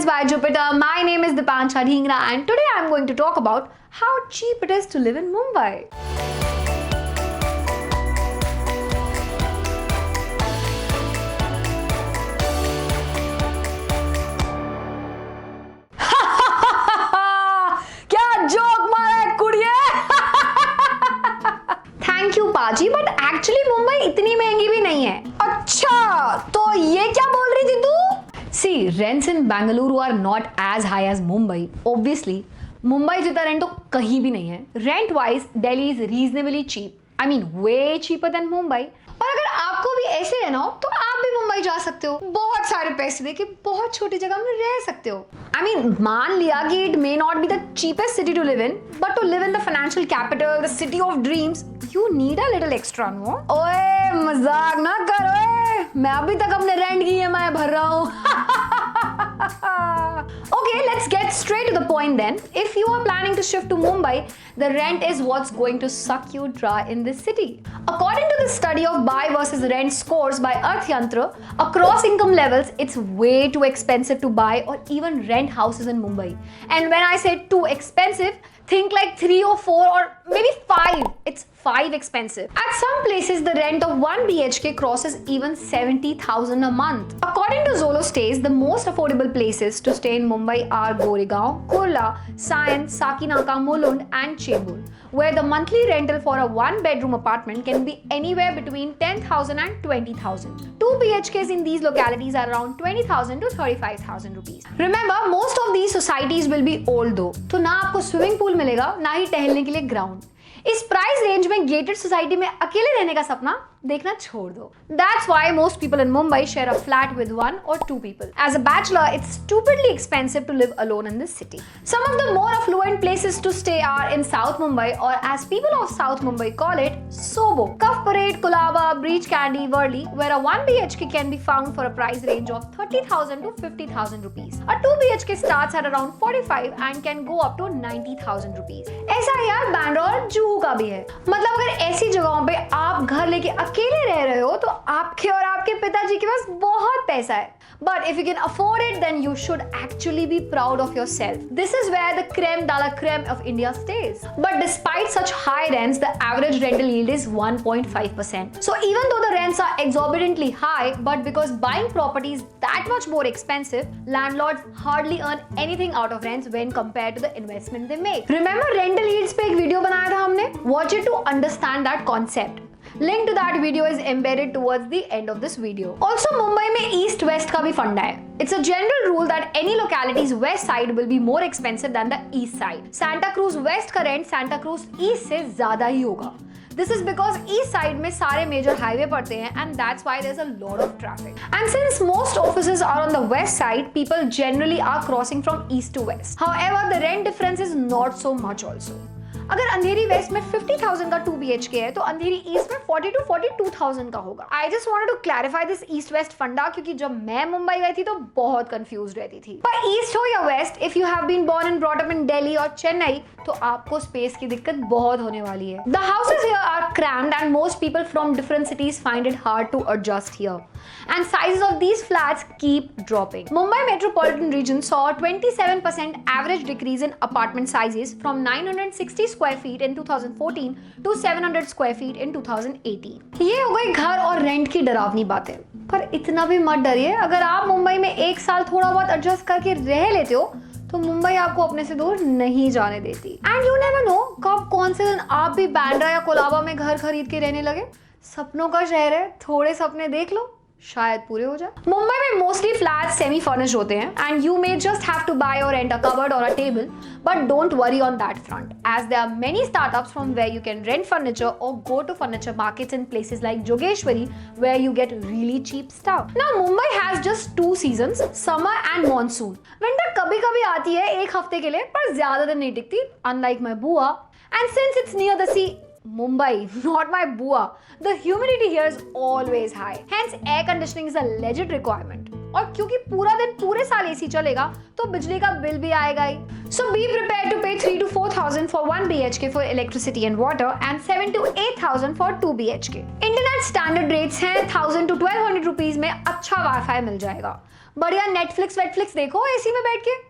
Influenced by Jupiter. My name is Dipansha Dhingra and today I am going to talk about how cheap it is to live in Mumbai. क्या joke मारा है कुड़िए? Thank you पाजी, but actually Mumbai इतनी महंगी भी नहीं है। अच्छा, तो ये क्या बोल रही थी तू? See, rents in Bengaluru are not as high as Mumbai. Obviously, Mumbai जितना रेंट तो कहीं भी नहीं है। Rent wise, Delhi is reasonably cheap. I mean, way cheaper than Mumbai. और अगर आपको भी ऐसे रहना हो तो आप भी मुंबई जा सकते हो। बहुत सारे पैसे देके बहुत छोटी जगह में रह सकते हो। I mean, मान लिया कि it may not be the cheapest city to live in, but to live in the financial capital, the city of dreams, you need a little extra, no? ओए मजाक ना कर ओए, मैं अभी तक अपने रेंट की EMI भर रहा हूँ। Okay, let's get straight to the point then. If you are planning to shift to Mumbai, the rent is what's going to suck you dry in this city. According to the study of buy versus rent scores by Arthyantra, across income levels, it's way too expensive to buy or even rent houses in Mumbai. And when I say too expensive, think like 3 or 4 or maybe 5. It's 5 expensive. At some places, the rent of 1 BHK crosses even 70,000 a month. According to Zolo Stays, the most affordable places to stay in Mumbai are Goregaon, Kurla, Sion, Sakinaka, Mulund and Chembur, where the monthly rental for a 1-bedroom apartment can be anywhere between 10,000 and 20,000. 2 BHKs in these localities are around 20,000 to 35,000 rupees. Remember, most of these societies will be old though, तो ना आपको swimming pool मिलेगा ना ही टहलने के लिए ground. इस price range में गेटेड सोसाइटी में अकेले रहने का सपना देखना छोड़ दो। That's why most people in Mumbai share a flat with 1 or 2 people. As a bachelor, it's stupidly expensive to live alone in this city. Some of the more affluent places to stay are in South Mumbai, or as people of South Mumbai call it, Sobo, Cuff Parade, Colaba, Breach Candy, Worli, where a 1 BHK can be found for a price range of 30,000 to 50,000 rupees. A 2 BHK starts at around 45 and can go up to 90,000 rupees. ऐसा ही यार बैंड्रा और जुहू का भी है। मतलब अगर ऐसी जगहों पे आप घर लेके अकेले रह रहे हो तो आपके और आपके पिताजी के पास बहुत पैसा है। But if you can afford it, then you should actually be proud of yourself. This is where the creme de la creme of India stays. But despite such high rents, the average rental yield is 1.5%. So even though the rents are exorbitantly high, but because buying property is that much more expensive, landlords hardly earn anything out of rents when compared to the investment they make. Remember rental yields पे एक video बनाया था हमने? Watch it to understand that concept. Link to that video is embedded towards the end of this video. Also, Mumbai में East West का भी फंडा है. It's a general rule that any locality's west side will be more expensive than the east side. Santa Cruz West का rent Santa Cruz East से ज़्यादा ही होगा. This is because east side में सारे major highway पड़ते हैं and that's why there's a lot of traffic. And since most offices are on the west side, people generally are crossing from east to west. However, the rent difference is not so much also. अगर अंधेरी waste में 50,000 का 2 BHK है तो अंधेरी east में 40 to 42,000 का होगा। I just wanted to clarify this east west फंडा क्योंकि जब मैं मुंबई गई थी तो बहुत कंफ्यूज रहती थी। पर ईस्ट हो या waste, if you have been born and brought up in Delhi और चेन्नई तो आपको स्पेस की दिक्कत बहुत होने वाली है। The houses here are crammed and most people from different cities find it hard to adjust here. And sizes of these flats keep dropping. Mumbai metropolitan region saw a 27% average decrease in apartment sizes from 960 square feet in 2014 to 700 square feet in 2018. ये हो गई घर और rent की डरावनी बातें। पर इतना भी मत डरिए, अगर आप मुंबई में एक साल थोड़ा बहुत एडजस्ट करके रह लेते हो तो मुंबई आपको अपने से दूर नहीं जाने देती। एंड यू नेवर नो कब कौन से दिन आप भी बैंड्रा या कोलाबा में घर खरीद के रहने लगे। सपनों का शहर है, थोड़े सपने देख लो, शायद पूरे हो जाए। मुंबई में मोस्टली फ्लैट्स सेमी फर्निश्ड होते हैं and you may just have to buy और रेंट अ कबर्ड और a table, but don't worry on that front as there are many startups from where you can rent furniture और go to furniture markets in places like Jogeshwari where you get really cheap stuff. Now Mumbai has just 2 seasons, summer and monsoon. Winter कभी कभी आती है एक हफ्ते के लिए पर ज्यादा दिन नहीं टिकती, अनलाइक माय बुआ। And since it's near the sea, Mumbai, not my bua, the humidity here is always high. Hence, air conditioning is a legit requirement. और क्योंकि पूरा दिन पूरे साल एसी चलेगा तो बिजली का बिल भी आएगा ही। So be prepared to pay 3 to 4,000 for 1 BHK for electricity and water and 7 to 8,000 for 2 BHK. Internet standard rates हैं 1,000 to 1,200 रुपीज में अच्छा वाईफाई मिल जाएगा। बढ़िया नेटफ्लिक्स वेटफ्लिक्स देखो एसी में बैठ के।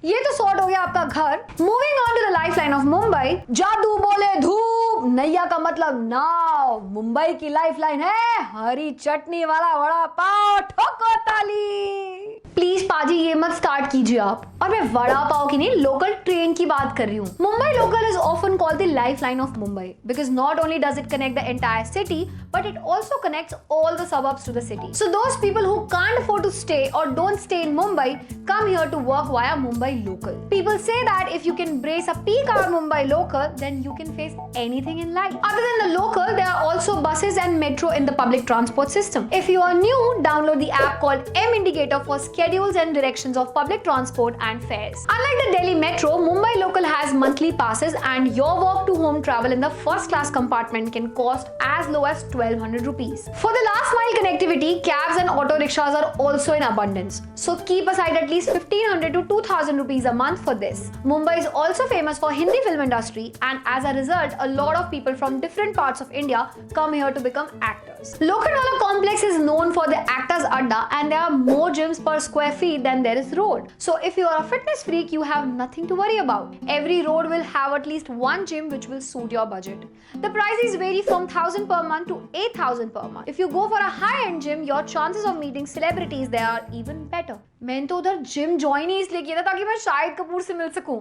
ये तो सॉर्ट हो गया आपका घर। Moving on to the lifeline of Mumbai. जादू बोले धूप, नैया का मतलब नाव। मुंबई की लाइफलाइन है हरी चटनी वाला वड़ा पाव, ठोको ताली। प्लीज पाजी ये मत स्टार्ट कीजिए आप। और मैं वड़ा पाव की नहीं, लोकल ट्रेन की बात कर रही हूँ। Mumbai local is often called the lifeline of Mumbai because not only does it connect the entire city but it also connects all the suburbs to the city. So those people who can't afford to stay or don't stay in Mumbai come here to work via Mumbai local. People say that if you can brace a peak hour Mumbai local, then you can face anything in life. Other than the local, there are also buses and metro in the public transport system. If you are new, download the app called M Indicator for schedules and directions of public transport and fares. Unlike the Delhi Metro, Mumbai local has monthly passes and your walk to home travel in the first class compartment can cost as low as 1,200 rupees. For the last mile connectivity, cabs and auto rickshaws are also in abundance. So keep aside at least 1,500 to 2,000 rupees a month for this. Mumbai is also famous for Hindi film industry and as a result, a lot of people from different parts of India come here to become actors. Lokhandwala complex is known for the actors adda and there are more gyms per square feet than there is road. So if you are a fitness freak, you have nothing to worry about. Every road will have at least one gym which will suit your budget. The prices vary from 1,000 per month to 8,000 per month. If you go for a high-end gym, your chances of meeting celebrities there are even better. मैंने तो उधर gym join ही इसलिए किया था ताकि मैं शाहिद कपूर से मिल सकूं।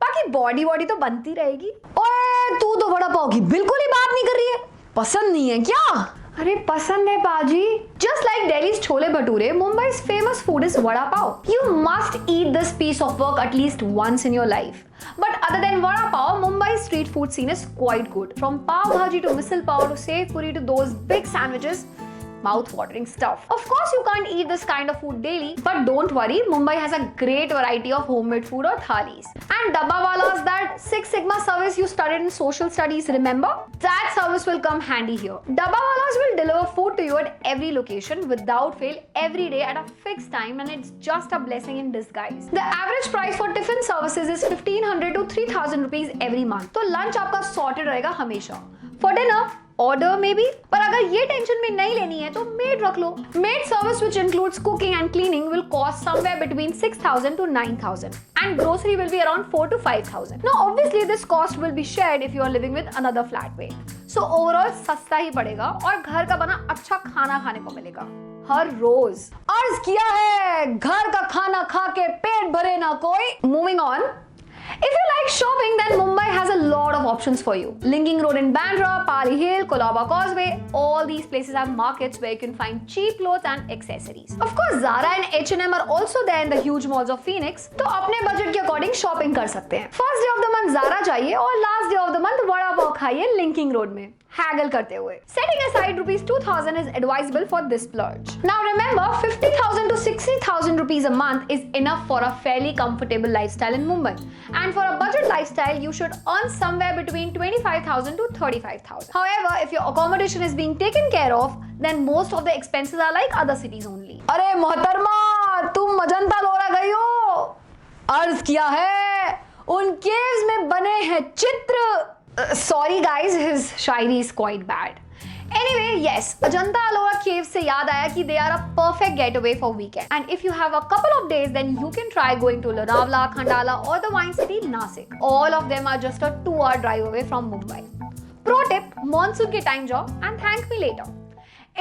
बाकी बॉडी तो बनती रहेगी। ओए तू तो वड़ा पाव की बिल्कुल ही बात नहीं कर रही है। पसंद नहीं है क्या? अरे पसंद है पाजी। Just like Delhi's chole bhature, Mumbai's famous food is vada pav. You must eat this piece of work at least once in your life. But other than vada pav, Mumbai's street food scene is quite good. From pav bhaji to misal pav to sev puri to those big sandwiches, mouth-watering stuff. Of course, you can't eat this kind of food daily, but don't worry, Mumbai has a great variety of homemade food or thalis. And Dabbawalas, that Six Sigma service you studied in social studies, remember? That service will come handy here. Dabbawalas will deliver food to you at every location without fail every day at a fixed time and it's just a blessing in disguise. The average price for tiffin services is 1,500 to 3,000 rupees every month. तो lunch आपका sorted रहेगा हमेशा. For dinner, order में भी। पर अगर ये tension में नहीं लेनी है तो मेड रख लो। Maid service which includes cooking and cleaning will cost somewhere between 6,000 to 9,000 and grocery will be around 4 to 5,000. Now obviously this cost will be shared if you are living with another flatmate. So overall सस्ता ही पड़ेगा और घर का बना अच्छा खाना खाने को मिलेगा हर रोज। अर्ज किया है घर का खाना खा के पेट भरे ना कोई। Moving on. If you like shopping, then Mumbai has a lot of options for you. Linking Road in Bandra, Pali Hill, Colaba Causeway, all these places have markets where you can find cheap clothes and accessories. Of course, Zara and H&M are also there in the huge malls of Phoenix. तो अपने budget के according shopping कर सकते हैं। First day of the month Zara जाइए और last day of the month vada pav खाइए Linking road में haggle करते हुए। Setting aside rupees 2,000 is advisable for this splurge. Now remember, 50,000 to 60,000 rupees a month is enough for a fairly comfortable lifestyle in Mumbai. And for a budget lifestyle, you should earn somewhere between 25,000 to 35,000. However, if your accommodation is being taken care of, then most of the expenses are like other cities only. अरे मोहतरमा, तुम मजंता लोरा गई हो? अर्ज किया है, उन caves में बने हैं चित्र। Sorry guys, his Shayari is quite bad. Anyway, yes, Ajanta Ellora Caves से याद आया कि they are a perfect getaway for weekend. And if you have a couple of days, then you can try going to Lonavala, Khandala or the wine city Nasik. All of them are just a 2-hour drive away from Mumbai. Pro tip, monsoon के time जाओ and thank me later.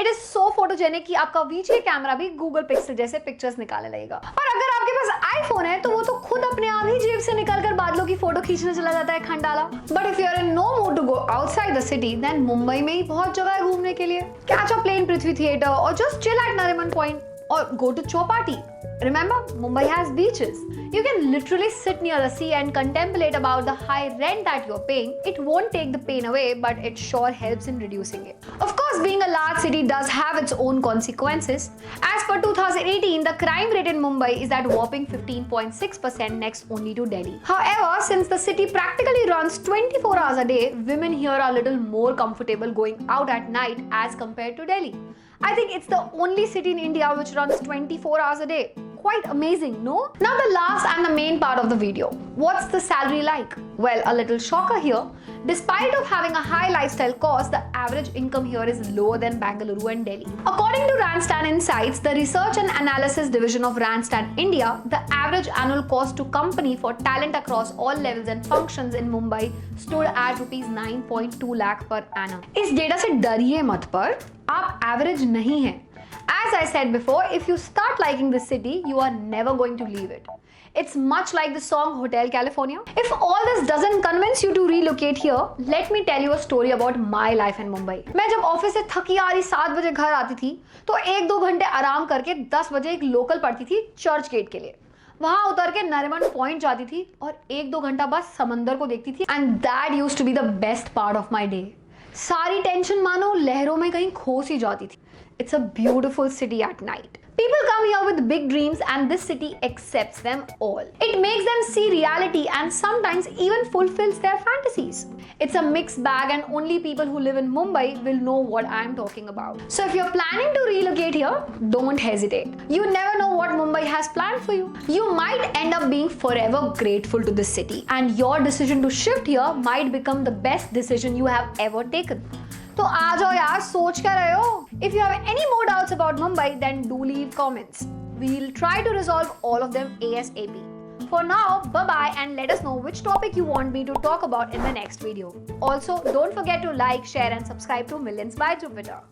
It is so photogenic कि आपका VGA camera भी Google Pixel जैसे pictures निकालने लगेगा। और अगर आपके पास iPhone है तो वो तो खुद अपने आप ही जेब से निकाल कर बादलों की फोटो खींचने चला जाता है Khandala. But if you are in no mood to go outside the city, then Mumbai में ही बहुत जगह है घूमने के लिए। Catch a plane Prithvi Theatre or just chill at Nariman Point or go to Chowpatty. Remember, Mumbai has beaches. You can literally sit near the sea and contemplate about the high rent that you're paying. It won't take the pain away, but it sure helps in reducing it. Of course, being a large city does have its own consequences. As per 2018, the crime rate in Mumbai is at whopping 15.6%, next only to Delhi. However, since the city practically runs 24 hours a day, women here are a little more comfortable going out at night as compared to Delhi. I think it's the only city in India which runs 24 hours a day. Quite amazing, no? Now the last and the main part of the video. What's the salary like? Well, a little shocker here. Despite of having a high lifestyle cost, the average income here is lower than Bengaluru and Delhi. According to Randstad Insights, the Research and Analysis Division of Randstad India, the average annual cost to company for talent across all levels and functions in Mumbai stood at rupees 9.2 lakh per annum. इस data से डरिए मत पर, आप average नहीं हैं. As I said before, if you start liking this city, you are never going to leave it. It's much like the song Hotel California. If all this doesn't convince you to relocate here, let me tell you a story about my life in Mumbai. मैं जब office से थकी आ रही 7 बजे घर आती थी, तो 1-2 घंटे आराम करके 10 बजे एक लोकल पड़ती थी चर्च गेट के लिए. वहां उतर के नरिमन पॉइंट जाती थी और 1-2 घंटा बाद समंदर को देखती थी. And that used to be the best part of my day. सारी टेंशन मानो लहरों में कहीं खो सी जाती थी. It's a beautiful city at night. People come here with big dreams and this city accepts them all. It makes them see reality and sometimes even fulfills their fantasies. It's a mixed bag and only people who live in Mumbai will know what I am talking about. So if you're planning to relocate here, don't hesitate. You never know what Mumbai has planned for you. You might end up being forever grateful to this city and your decision to shift here might become the best decision you have ever taken. तो आ जाओ यार, सोच क्या रहे हो? If you have any more doubts about Mumbai, then do leave comments. We'll try to resolve all of them ASAP. For now, bye-bye and let us know which topic you want me to talk about in the next video. Also, don't forget to like, share and subscribe to Millions by Jupiter.